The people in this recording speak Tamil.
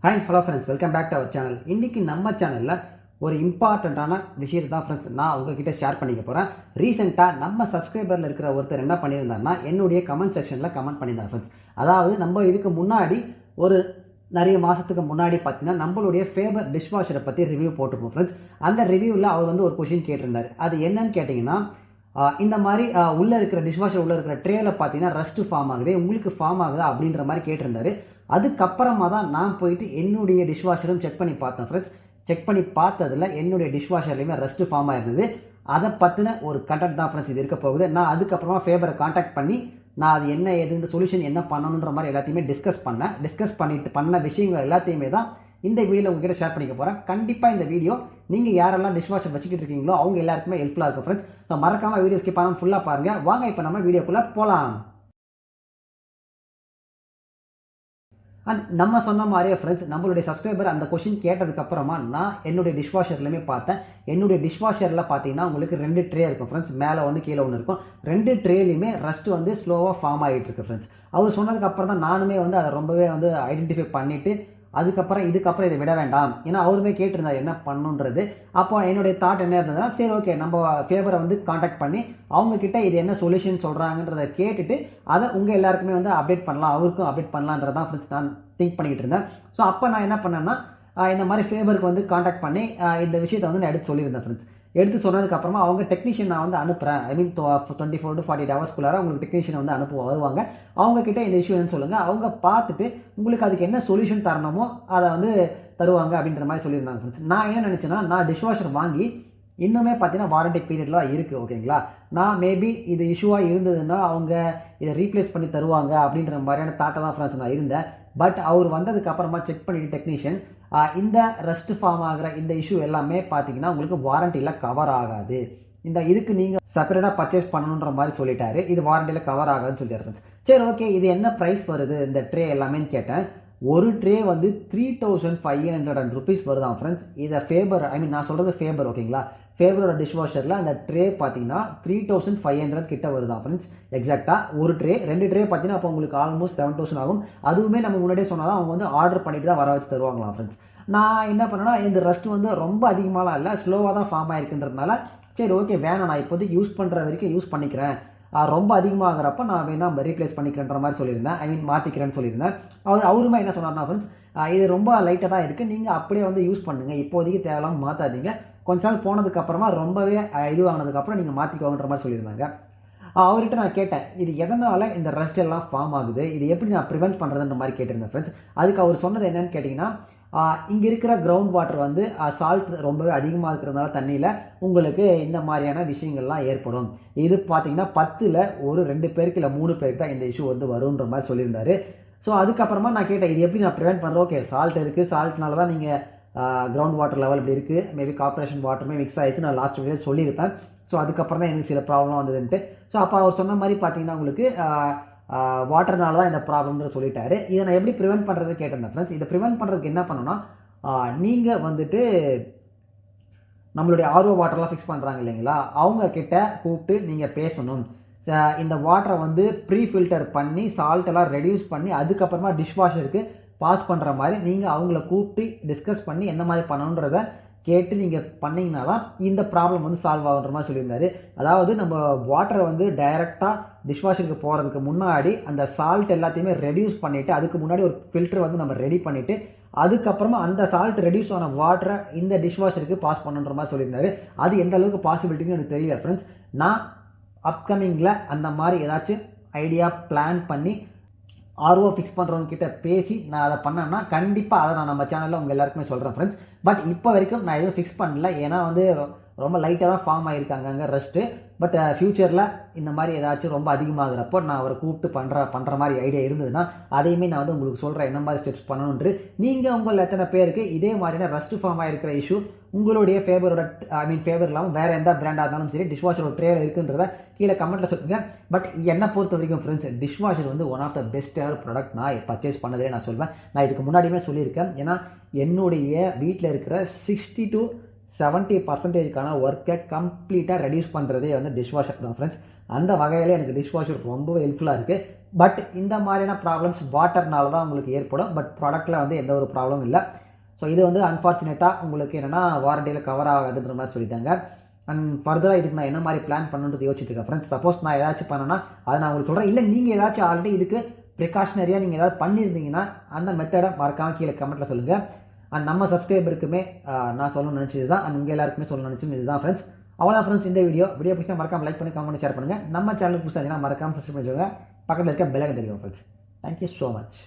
Hi hello friends, welcome back to our channel. இன்றைக்கி நம்ம சேனலில் ஒரு இம்பார்ட்டண்ட்டான விஷயத்தை தான் ஃப்ரெண்ட்ஸ் நான் உங்ககிட்ட ஷேர் பண்ணிக்க போகிறேன். ரீசெண்டாக நம்ம சப்ஸ்கிரைபரில் இருக்கிற ஒருத்தர் என்ன பண்ணியிருந்தாருன்னா என்னுடைய கமெண்ட் செக்ஷனில் கமெண்ட் பண்ணியிருந்தார் ஃப்ரெண்ட்ஸ். அதாவது நம்ம இதுக்கு முன்னாடி ஒரு நிறைய மாதத்துக்கு முன்னாடி பார்த்தீங்கன்னா நம்மளுடைய ஃபேவரட் டிஷ்வாஷரை பற்றி ரிவ்யூ போட்டுப்போம் ஃப்ரெண்ட்ஸ். அந்த ரிவ்யூவில் அவர் வந்து ஒரு கொஷின் கேட்டிருந்தார். அது என்னன்னு கேட்டிங்கன்னா, இந்த மாதிரி உள்ளே இருக்கிற டிஷ்வாஷர் உள்ளே இருக்கிற ட்ரேயில் பார்த்தீங்கன்னா ரஸ்ட் ஃபார்ம் ஆகுது, உங்களுக்கு ஃபார்ம் ஆகுதா அப்படின்ற மாதிரி கேட்டிருந்தாரு. அதுக்கப்புறமா தான் நான் போயிட்டு என்னுடைய டிஷ்வாஷரும் செக் பண்ணி பார்த்தேன் ஃப்ரெண்ட்ஸ். செக் பண்ணி பார்த்ததில் என்னுடைய டிஷ்வாஷர்லையுமே ரஸ்ட் ஃபார்ம் ஆயிருந்தது. அதை பற்றின ஒரு கண்டென்ட் தான் ஃப்ரெண்ட்ஸ் இது இருக்க போகுது. நான் அதுக்கப்புறமா ஃபேபரை காண்டாக்ட் பண்ணி நான் அது என்ன எது இந்த சொல்யூஷன் என்ன பண்ணணுன்ற மாதிரி எல்லாத்தையுமே டிஸ்கஸ் பண்ணிட்டு பண்ண விஷயங்கள் எல்லாத்தையுமே தான் இந்த வீடியோவில் உங்ககிட்ட ஷேர் பண்ணிக்க போகிறேன். கண்டிப்பாக இந்த வீடியோ நீங்கள் யாரெல்லாம் டிஷ்வாஷர் வச்சுக்கிட்டு இருக்கீங்களோ அவங்க எல்லாருக்குமே ஹெல்ப்ஃபுல்லாக இருக்கும் ஃப்ரெண்ட்ஸ். ஸோ மறக்காமல் வீடியோ ஸ்கிப் பண்ணாமல் ஃபுல்லாக பாருங்கள். வாங்க இப்போ நம்ம வீடியோக்குள்ளே போகலாம். அண்ட் நம்ம சொன்ன மாதிரியே ஃப்ரெண்ட்ஸ், நம்மளுடைய சப்ஸ்கிரைபர் அந்த கொஷின் கேட்டதுக்கப்புறமா நான் என்னுடைய டிஷ்வாஷர்லையுமே பார்த்தேன். என்னுடைய டிஷ்வாஷரில் பார்த்தீங்கன்னா உங்களுக்கு 2 ட்ரே இருக்கும் ஃப்ரெண்ட்ஸ். மேலே ஒன்று கீழே ஒன்று இருக்கும். 2 ட்ரேலையுமே ரஸ்ட் வந்து ஸ்லோவாக ஃபார்ம் ஆகிட்டு இருக்கு ஃப்ரெண்ட்ஸ். அவர் சொன்னதுக்கப்புறம் தான் நானுமே வந்து அதை ரொம்பவே வந்து ஐடென்டிஃபை பண்ணிவிட்டு இதுக்கப்புறம் இதை விட வேண்டாம், ஏன்னா அவருமே கேட்டிருந்தார் என்ன பண்ணுன்றது. அப்போ என்னுடைய தாட் என்ன இருந்ததுன்னா, சரி ஓகே நம்ம ஃபேவரை வந்து காண்டாக்ட் பண்ணி அவங்கக்கிட்ட இது என்ன சொல்யூஷன் சொல்கிறாங்கன்றதை கேட்டுட்டு அதை உங்கள் எல்லாருக்குமே வந்து அப்டேட் பண்ணலாம், அவருக்கும் அப்டேட் பண்ணலான்றதான் ஃப்ரெண்ட்ஸ் நான் திங்க் பண்ணிக்கிட்டு இருந்தேன். ஸோ அப்போ நான் என்ன பண்ணேன்னா, இந்த மாதிரி ஃபேவருக்கு வந்து காண்டாக்ட் பண்ணி இந்த விஷயத்தை வந்து நான் எடுத்து சொல்லியிருந்தேன் ஃப்ரெண்ட்ஸ். எடுத்து சொன்னதுக்கப்புறமா அவங்க டெக்னீஷியன் நான் வந்து அனுப்புகிறேன், ஐ மீன் 24 to 48 ஹவர்ஸ்க்குள்ளார உங்களுக்கு டெக்னீஷியன் வந்து வருவாங்க. அவங்கக்கிட்ட இந்த இஷ்யூ என்ன சொல்லுங்கள், அவங்க பார்த்துட்டு உங்களுக்கு அதுக்கு என்ன சொல்யூஷன் தரணுமோ அதை வந்து தருவாங்க அப்படின்ற மாதிரி சொல்லியிருந்தாங்க ஃப்ரெண்ட்ஸ். நான் என்ன நினச்சேன்னா, நான் டிஷ்வாஷர் வாங்கி இன்னுமே பார்த்தீங்கன்னா வாரண்டி பீரியட்லாம் தான் இருக்குது, ஓகேங்களா. நான் மேபி இது இஷ்யூவாக இருந்ததுன்னா அவங்க இதை ரீப்ளேஸ் பண்ணி தருவாங்க அப்படின்ற மாதிரியான தாட்டை தான் ஃப்ரெண்ட்ஸ் நான் இருந்தேன். பட் அவர் வந்ததுக்கு அப்புறமா செக் பண்ணிட்டு டெக்னீஷியன் இந்த ரஸ்ட் ஃபார்ம் ஆகிற இந்த இஷ்யூ எல்லாமே பார்த்தீங்கன்னா உங்களுக்கு வாரண்டியில் கவர் ஆகாது, இதுக்கு நீங்கள் செப்பரேட்டாக பர்ச்சேஸ் பண்ணணுன்ற மாதிரி சொல்லிட்டாரு. இது வாரண்டியில் கவர் ஆகாதுன்னு சொல்லிட்டாரு ஃப்ரெண்ட்ஸ். சரி ஓகே, இது என்ன ப்ரைஸ் வருது இந்த ட்ரே எல்லாமேன்னு கேட்டேன். ஒரு ட்ரே வந்து 3500 rupees வருதான் ஃப்ரெண்ட்ஸ். இதை ஃபேபர், ஐ மீன் நான் சொல்கிறது ஃபேபர், ஓகேங்களா. ஃபேபரோட டிஷ்வாஷரில் அந்த ட்ரே பார்த்தீங்கன்னா 3500 கிட்ட வருதான் ஃப்ரெண்ட்ஸ். எக்ஸாக்டாக ஒரு ட்ரே 2 ட்ரே பார்த்தீங்கன்னா அப்போ உங்களுக்கு ஆல்மோஸ்ட் 7000 ஆகும். அதுவுமே நம்ம முன்னாடியே சொன்னால் தான் அவங்க வந்து ஆர்டர் பண்ணிட்டு தான் வர வச்சு தருவாங்களாம் ஃப்ரெண்ட்ஸ். நான் என்ன பண்ணேன்னா, இந்த ரஸ்ட் வந்து ரொம்ப அதிகமாகலாம் இல்லை, ஸ்லோவாக தான் ஃபார்ம் ஆயிருக்குன்றதுனால சரி ஓகே வேணாம், நான் இப்போதைக்கு யூஸ் பண்ணுற வரைக்கும் யூஸ் பண்ணிக்கிறேன், ரொம்ப அதிகமாகிறப்ப நான் வேணா ரீப்ளேஸ் பண்ணிக்கிறேன்ற மாதிரி சொல்லியிருந்தேன், ஐ மீன் மாற்றிக்கிறேன்னு சொல்லியிருந்தேன். அவருமே என்ன சொன்னார்னா ஃப்ரெண்ட்ஸ், இது ரொம்ப லைட்டாக தான் இருக்குது, நீங்கள் அப்படியே வந்து யூஸ் பண்ணுங்கள், இப்போதைக்கு தேவையில்லாமல் மாற்றாதீங்க, கொஞ்ச நாள் போனதுக்கப்புறமா ரொம்பவே வாங்கினதுக்கப்புறம் நீங்கள் மாற்றிக்கோங்கன்ற மாதிரி சொல்லியிருந்தாங்க. அவர்கிட்ட நான் கேட்டேன், இது எதனால் இந்த ரஸ்ட் எல்லாம் ஃபார்ம் ஆகுது, இது எப்படி நான் ப்ரிவென்ட் பண்ணுறதுன்ற மாதிரி கேட்டிருந்தேன் ஃப்ரெண்ட்ஸ். அதுக்கு அவர் சொன்னது என்னன்னு கேட்டிங்கன்னா, இங்கே இருக்கிற கிரவுண்ட் வாட்டர் வந்து சால்ட் ரொம்பவே அதிகமாக இருக்கிறதுனால தண்ணியில் உங்களுக்கு இந்த மாதிரியான விஷயங்கள்லாம் ஏற்படும். இது பார்த்தீங்கன்னா 10ல் ஒரு 2 பேருக்கு இல்லை 3 பேருக்கு தான் இந்த இஷ்யூ வந்து வரும்ன்ற மாதிரி சொல்லியிருந்தாரு. ஸோ அதுக்கப்புறமா நான் கேட்டேன், இது எப்படி நான் ப்ரிவென்ட் பண்ணுறேன். ஓகே சால்ட் இருக்குது, சால்ட்னால தான் நீங்கள் கிரவுண்ட் வாட்டர் லெவல் இப்படி இருக்குது, மேபி கார்பரேஷன் வாட்டருமே மிக்ஸ் ஆகிருக்கு, நான் லாஸ்ட் வீடியோ சொல்லியிருப்பேன். ஸோ அதுக்கப்புறம் தான் எனக்கு சில ப்ராப்ளம் வந்ததுன்ட்டு. ஸோ அப்போ அவர் சொன்ன மாதிரி பார்த்தீங்கன்னா உங்களுக்கு வாட்டர்னால தான் இந்த ப்ராப்ளம்னு சொல்லிட்டாரு. இதை நான் எப்படி ப்ரிவென்ட் பண்ணுறது கேட்டிருந்தேன் ஃப்ரெண்ட்ஸ். இதை ப்ரிவென்ட் பண்ணுறதுக்கு என்ன பண்ணணும்னா, நீங்கள் வந்துட்டு நம்மளுடைய ஆர்ஓ வாட்டர்லாம் ஃபிக்ஸ் பண்ணுறாங்க இல்லைங்களா, அவங்க கிட்ட கூப்பிட்டு நீங்கள் பேசணும். இந்த வாட்டரை வந்து ப்ரீ ஃபில்டர் பண்ணி சால்ட்டெல்லாம் ரெடியூஸ் பண்ணி அதுக்கப்புறமா டிஷ்வாஷருக்கு பாஸ் பண்ணுற மாதிரி நீங்கள் அவங்கள கூப்பிட்டு டிஸ்கஸ் பண்ணி என்ன மாதிரி பண்ணணுன்றதை கேட்டு நீங்கள் பண்ணிங்கன்னா தான் இந்த ப்ராப்ளம் வந்து சால்வ் ஆகுன்ற மாதிரி சொல்லியிருந்தாரு. அதாவது நம்ம வாட்டரை வந்து டைரெக்டாக டிஷ்வாஷருக்கு போகிறதுக்கு முன்னாடி அந்த சால்ட் எல்லாத்தையுமே ரெடியூஸ் பண்ணிவிட்டு அதுக்கு முன்னாடி ஒரு ஃபில்டர் வந்து நம்ம ரெடி பண்ணிவிட்டு அதுக்கப்புறமா அந்த சால்ட் ரெடியூஸ் ஆன வாட்டரை இந்த டிஷ்வாஷருக்கு பாஸ் பண்ணுன்ற மாதிரி சொல்லியிருந்தாரு. அது எந்த அளவுக்கு பாசிபிலிட்டின்னு எனக்கு தெரியல ஃப்ரெண்ட்ஸ். நான் அப்கமிங்கில் அந்த மாதிரி ஏதாச்சும் ஐடியா பிளான் பண்ணி ஆர்ஓ ஃபிக்ஸ் பண்ணுறவங்க கிட்ட பேசி நான் அதை பண்ணேன்னா கண்டிப்பாக அதை நான் நம்ம சேனலில் உங்கள் எல்லாருக்குமே சொல்கிறேன் ஃப்ரெண்ட்ஸ். பட் இப்போ வரைக்கும் நான் எதுவும் ஃபிக்ஸ் பண்ணல, ஏன்னா வந்து ரொம்ப லைட்டாக தான் ஃபார்ம் ஆகிருக்காங்க அங்கே ரஸ்ட்டு. பட் ஃப்யூச்சரில் இந்த மாதிரி ஏதாச்சும் ரொம்ப அதிகமாகிறப்போ நான் அவரை கூப்பிட்டு பண்ணுற மாதிரி ஐடியா இருந்ததுன்னா அதையுமே நான் வந்து உங்களுக்கு சொல்கிறேன் என்ன மாதிரி ஸ்டெப்ஸ் பண்ணணுன்ட்டு. நீங்கள் உங்கள் எத்தனை பேருக்கு இதே மாதிரியான ரஸ்ட் ஃபார்ம் ஆகிருக்கிற இஷ்யூ உங்களுடைய ஃபேவரோட, ஐ மீன் ஃபேவர் இல்லாமல் வேறு எந்த பிராண்டாக இருந்தாலும் சரி டிஷ்வாஷரோட ட்ரேயில் இருக்குன்றத கீழே கமெண்ட்டில் சொல்லுங்கள். பட் என்னை பொறுத்த வரைக்கும் ஃப்ரெண்ட்ஸ், டிஷ்வாஷர் வந்து one of the best ever product நான் பர்ச்சேஸ் பண்ணதே நான் சொல்வேன். நான் இதுக்கு முன்னாடியுமே சொல்லியிருக்கேன். ஏன்னா என்னுடைய வீட்டில் இருக்கிற 60 to 70% ஒர்க்கை கம்ப்ளீட்டாக ரெடியூஸ் பண்ணுறதே வந்து டிஷ்வாஷர் தான் ஃப்ரெண்ட்ஸ். அந்த வகையில் எனக்கு டிஷ் வாஷர் ரொம்ப ஹெல்ப்ஃபுல்லாக இருக்குது. பட் இந்த மாதிரியான ப்ராப்ளம்ஸ் வாட்டர்னால தான் உங்களுக்கு ஏற்படும். பட் ப்ராடக்ட்டில் வந்து எந்த ஒரு ப்ராப்ளமும் இல்லை. ஸோ இது வந்து அன்ஃபார்ச்சுனேட்டாக உங்களுக்கு என்னென்னா வாரண்டியில் கவர் ஆகாதுன்ற மாதிரி சொல்லிட்டாங்க. அண்ட் ஃபர்தராக இதுக்கு நான் என்ன மாதிரி பிளான் பண்ணுறது யோசிச்சுட்டு இருக்கேன் ஃப்ரெண்ட்ஸ். சப்போஸ் நான் ஏதாச்சும் பண்ணேன்னா அதை நான் உங்களுக்கு சொல்கிறேன். இல்லை நீங்கள் ஏதாச்சும் ஆல்ரெடி இதுக்கு ப்ரிகாஷனரியாக நீங்கள் ஏதாவது பண்ணியிருந்தீங்கன்னா அந்த மெத்தடை மறக்காமல் கீழே கமெண்ட்டில் சொல்லுங்கள். அண்ட் நம்ம சப்ஸ்கிரைபருக்குமே நான் சொல்லணும்னு நினச்சது தான். அண்ட் உங்கள் எல்லாருக்குமே சொல்லணும்னு நினச்சது இதுதான் ஃப்ரெண்ட்ஸ். அவ்வளோ ஃப்ரெண்ட்ஸ் இந்த வீடியோ பிடிச்சா மறக்காமல் லைக் பண்ணி கமெண்ட் பண்ணி ஷேர் பண்ணுங்கள். நம்ம சேனலுக்கு புதுசாக இருந்தீங்கன்னா மறக்காமல் சப்ஸ்கிரைப் பண்ணிக்கோங்க. பக்கத்தில் இருக்க பெல் ஐகான் தெரியும் ஃப்ரெண்ட்ஸ். Thank you so much.